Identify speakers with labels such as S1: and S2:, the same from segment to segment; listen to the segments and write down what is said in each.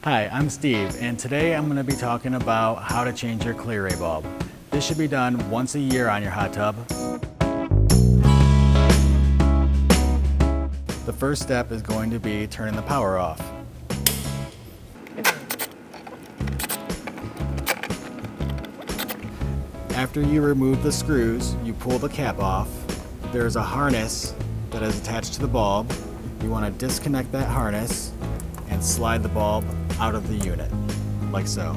S1: Hi, I'm Steve, and today I'm going to be talking about how to change your ClearRay bulb. This should be done once a year on your hot tub. The first step is going to be turning the power off. After you remove the screws, you pull the cap off. There's a harness that is attached to the bulb. You want to disconnect that harness and slide the bulb out of the unit, like so.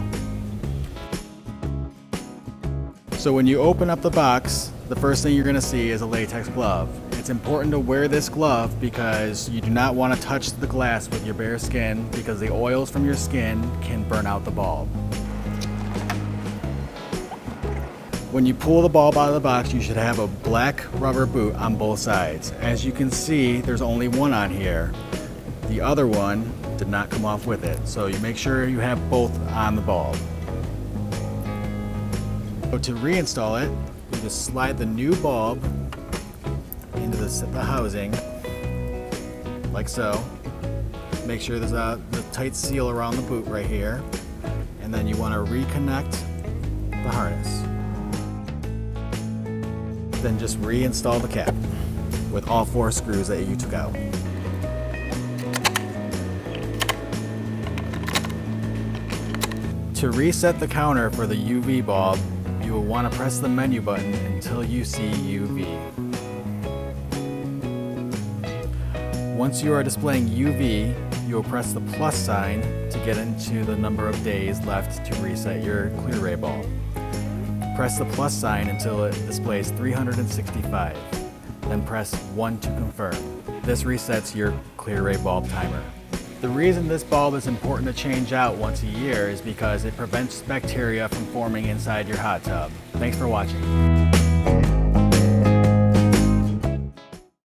S1: So when you open up the box, the first thing you're going to see is a latex glove. It's important to wear this glove because you do not want to touch the glass with your bare skin because the oils from your skin can burn out the bulb. When you pull the bulb out of the box, you should have a black rubber boot on both sides. As you can see, there's only one on here. The other one did not come off with it, so you make sure you have both on the bulb. So to reinstall it, you just slide the new bulb into the housing, like so. Make sure there's the tight seal around the boot right here, and then you want to reconnect the harness. Then just reinstall the cap with all 4 screws that you took out. To reset the counter for the UV bulb, you will want to press the menu button until you see UV. Once you are displaying UV, you will press the plus sign to get into the number of days left to reset your ClearRay bulb. Press the plus sign until it displays 365, then press 1 to confirm. This resets your ClearRay bulb timer. The reason this bulb is important to change out once a year is because it prevents bacteria from forming inside your hot tub. Thanks for watching.